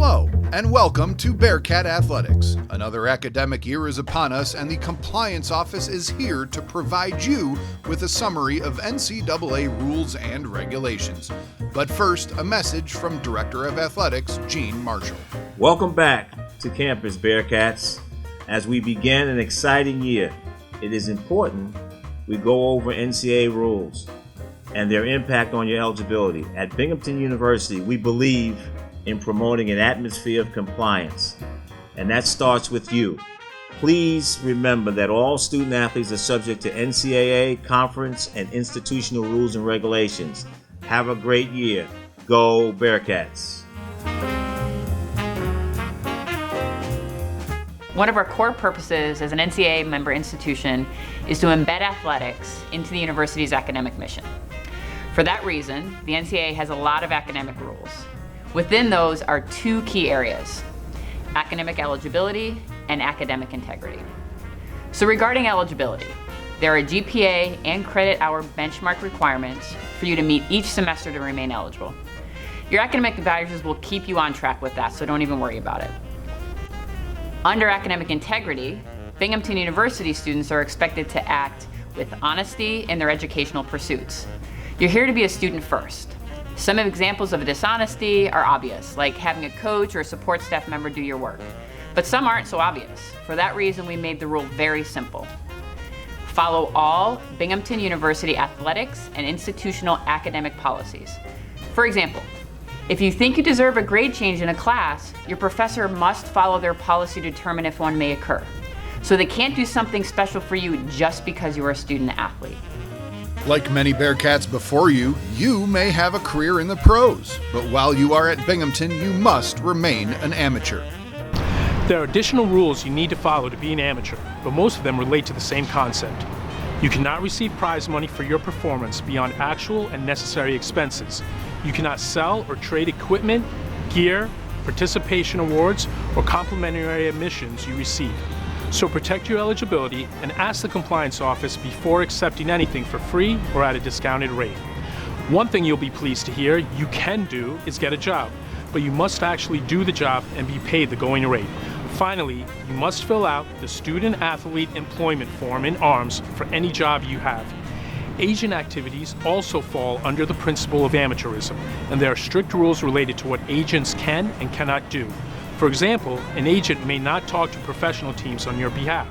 Hello, and welcome to Bearcat Athletics. Another academic year is upon us, and the Compliance Office is here to provide you with a summary of NCAA rules and regulations. But first, a message from Director of Athletics, Gene Marshall. Welcome back to campus, Bearcats. As we begin an exciting year, it is important we go over NCAA rules and their impact on your eligibility. At Binghamton University, we believe in promoting an atmosphere of compliance, and that starts with you. Please remember that all student athletes are subject to NCAA, conference, and institutional rules and regulations. Have a great year. Go Bearcats! One of our core purposes as an NCAA member institution is to embed athletics into the university's academic mission. For that reason, the NCAA has a lot of academic rules. Within those are two key areas: academic eligibility and academic integrity. So regarding eligibility, there are GPA and credit hour benchmark requirements for you to meet each semester to remain eligible. Your academic advisors will keep you on track with that, so don't even worry about it. Under academic integrity, Binghamton University students are expected to act with honesty in their educational pursuits. You're here to be a student first. Some examples of dishonesty are obvious, like having a coach or a support staff member do your work. But some aren't so obvious. For that reason, we made the rule very simple. Follow all Binghamton University athletics and institutional academic policies. For example, if you think you deserve a grade change in a class, your professor must follow their policy to determine if one may occur. So they can't do something special for you just because you're a student athlete. Like many Bearcats before you, you may have a career in the pros, but while you are at Binghamton, you must remain an amateur. There are additional rules you need to follow to be an amateur, but most of them relate to the same concept. You cannot receive prize money for your performance beyond actual and necessary expenses. You cannot sell or trade equipment, gear, participation awards, or complimentary admissions you receive. So protect your eligibility and ask the compliance office before accepting anything for free or at a discounted rate. One thing you'll be pleased to hear you can do is get a job, but you must actually do the job and be paid the going rate. Finally, you must fill out the Student Athlete Employment Form in ARMS for any job you have. Agent activities also fall under the principle of amateurism, and there are strict rules related to what agents can and cannot do. For example, an agent may not talk to professional teams on your behalf.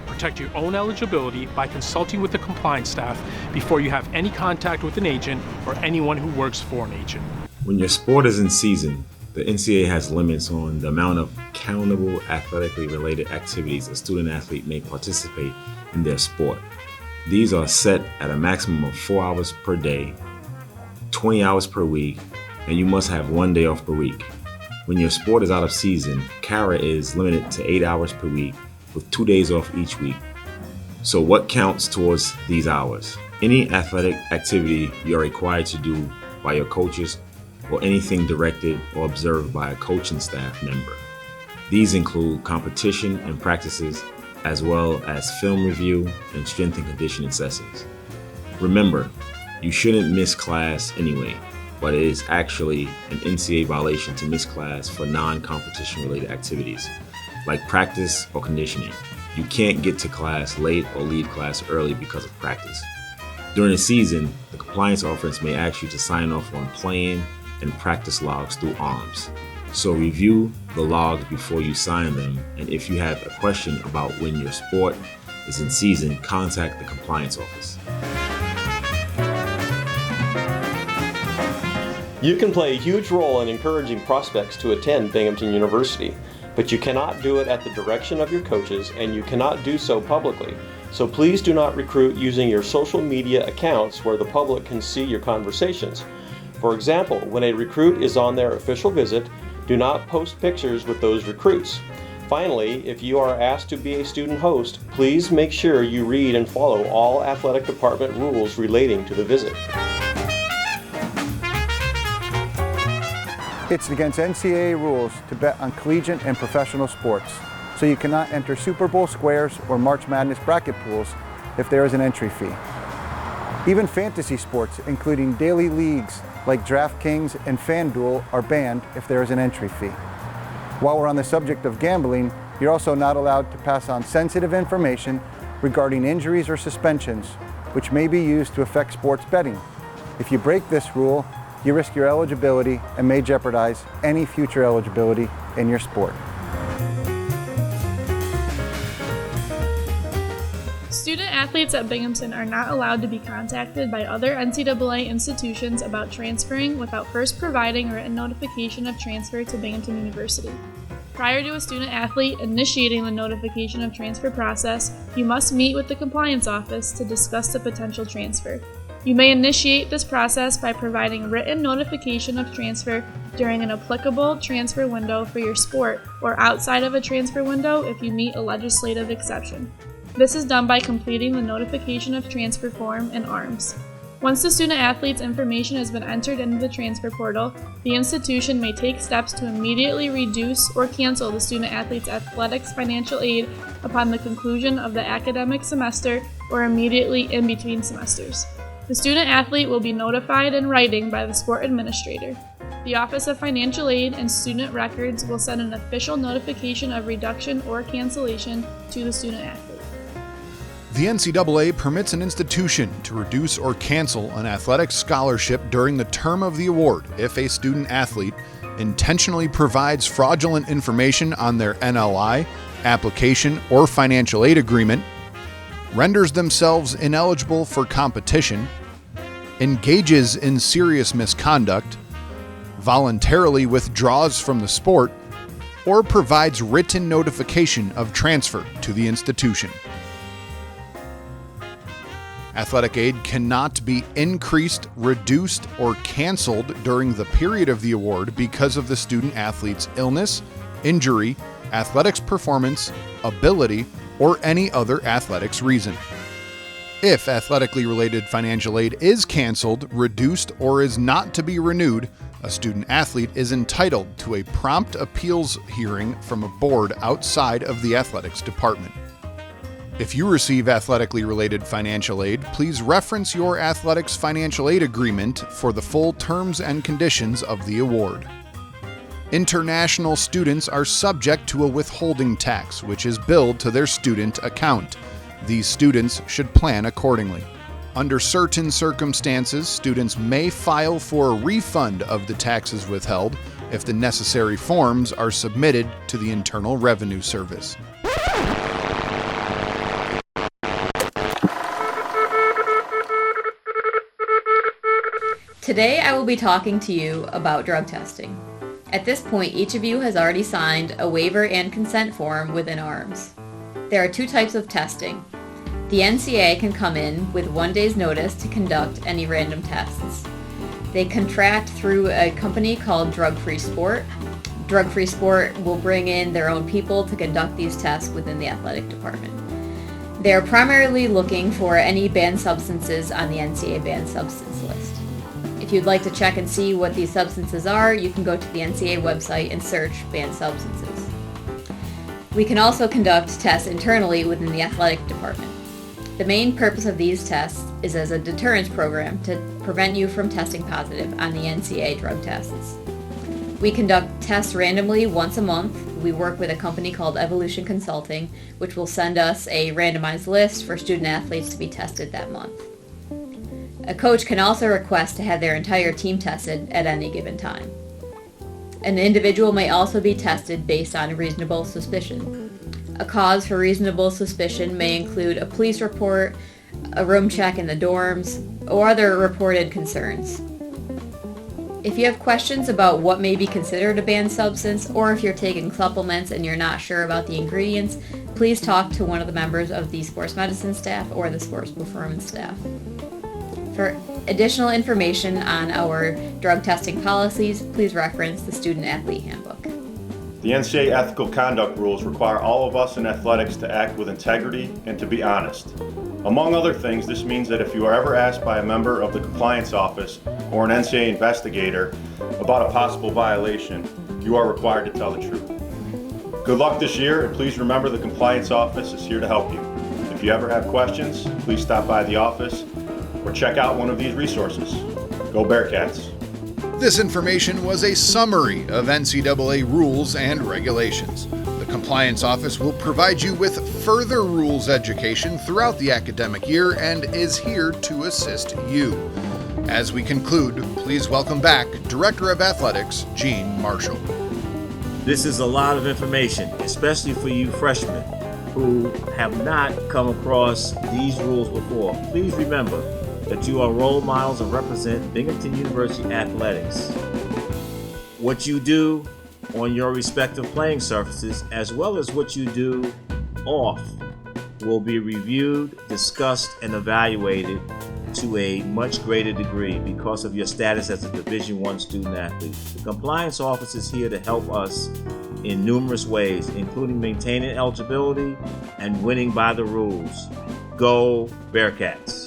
Protect your own eligibility by consulting with the compliance staff before you have any contact with an agent or anyone who works for an agent. When your sport is in season, the NCAA has limits on the amount of countable athletically related activities a student athlete may participate in their sport. These are set at a maximum of 4 hours per day, 20 hours per week, and you must have 1 day off per week. When your sport is out of season, CARA is limited to 8 hours per week with 2 days off each week. So what counts towards these hours? Any athletic activity you're required to do by your coaches or anything directed or observed by a coaching staff member. These include competition and practices, as well as film review and strength and conditioning sessions. Remember, you shouldn't miss class anyway, but it is actually an NCAA violation to miss class for non-competition related activities, like practice or conditioning. You can't get to class late or leave class early because of practice. During the season, the compliance office may ask you to sign off on playing and practice logs through ARMS. So review the logs before you sign them, and if you have a question about when your sport is in season, contact the compliance office. You can play a huge role in encouraging prospects to attend Binghamton University, but you cannot do it at the direction of your coaches, and you cannot do so publicly. So please do not recruit using your social media accounts where the public can see your conversations. For example, when a recruit is on their official visit, do not post pictures with those recruits. Finally, if you are asked to be a student host, please make sure you read and follow all athletic department rules relating to the visit. It's against NCAA rules to bet on collegiate and professional sports, so you cannot enter Super Bowl squares or March Madness bracket pools if there is an entry fee. Even fantasy sports, including daily leagues like DraftKings and FanDuel, are banned if there is an entry fee. While we're on the subject of gambling, you're also not allowed to pass on sensitive information regarding injuries or suspensions, which may be used to affect sports betting. If you break this rule, you risk your eligibility and may jeopardize any future eligibility in your sport. Student athletes at Binghamton are not allowed to be contacted by other NCAA institutions about transferring without first providing a written notification of transfer to Binghamton University. Prior to a student athlete initiating the notification of transfer process, you must meet with the compliance office to discuss the potential transfer. You may initiate this process by providing written notification of transfer during an applicable transfer window for your sport or outside of a transfer window if you meet a legislative exception. This is done by completing the notification of transfer form in ARMS. Once the student athlete's information has been entered into the transfer portal, the institution may take steps to immediately reduce or cancel the student athlete's athletics financial aid upon the conclusion of the academic semester or immediately in between semesters. The student athlete will be notified in writing by the sport administrator. The Office of Financial Aid and Student Records will send an official notification of reduction or cancellation to the student athlete. The NCAA permits an institution to reduce or cancel an athletic scholarship during the term of the award if a student athlete intentionally provides fraudulent information on their NLI, application, or financial aid agreement, renders themselves ineligible for competition, engages in serious misconduct, voluntarily withdraws from the sport, or provides written notification of transfer to the institution. Athletic aid cannot be increased, reduced, or canceled during the period of the award because of the student athlete's illness, injury, athletics performance, ability, or any other athletics reason. If athletically related financial aid is canceled, reduced, or is not to be renewed, a student athlete is entitled to a prompt appeals hearing from a board outside of the athletics department. If you receive athletically related financial aid, please reference your athletics financial aid agreement for the full terms and conditions of the award. International students are subject to a withholding tax, which is billed to their student account. These students should plan accordingly. Under certain circumstances, students may file for a refund of the taxes withheld if the necessary forms are submitted to the Internal Revenue Service. Today I will be talking to you about drug testing. At this point, each of you has already signed a waiver and consent form within ARMS. There are two types of testing. The NCAA can come in with 1 day's notice to conduct any random tests. They contract through a company called Drug-Free Sport. Drug-Free Sport will bring in their own people to conduct these tests within the athletic department. They are primarily looking for any banned substances on the NCAA banned substance list. If you'd like to check and see what these substances are, you can go to the NCAA website and search banned substances. We can also conduct tests internally within the athletic department. The main purpose of these tests is as a deterrence program to prevent you from testing positive on the NCAA drug tests. We conduct tests randomly once a month. We work with a company called Evolution Consulting, which will send us a randomized list for student athletes to be tested that month. A coach can also request to have their entire team tested at any given time. An individual may also be tested based on reasonable suspicion. A cause for reasonable suspicion may include a police report, a room check in the dorms, or other reported concerns. If you have questions about what may be considered a banned substance, or if you're taking supplements and you're not sure about the ingredients, please talk to one of the members of the sports medicine staff or the sports performance staff. For additional information on our drug testing policies, please reference the Student Athlete Handbook. The NCAA ethical conduct rules require all of us in athletics to act with integrity and to be honest. Among other things, this means that if you are ever asked by a member of the compliance office or an NCAA investigator about a possible violation, you are required to tell the truth. Good luck this year, and please remember the compliance office is here to help you. If you ever have questions, please stop by the office or check out one of these resources. Go Bearcats! This information was a summary of NCAA rules and regulations. The Compliance Office will provide you with further rules education throughout the academic year and is here to assist you. As we conclude, please welcome back Director of Athletics, Gene Marshall. This is a lot of information, especially for you freshmen who have not come across these rules before. Please remember that you are role models and represent Binghamton University athletics. What you do on your respective playing surfaces, as well as what you do off, will be reviewed, discussed, and evaluated to a much greater degree because of your status as a Division I student athlete. The Compliance Office is here to help us in numerous ways, including maintaining eligibility and winning by the rules. Go Bearcats!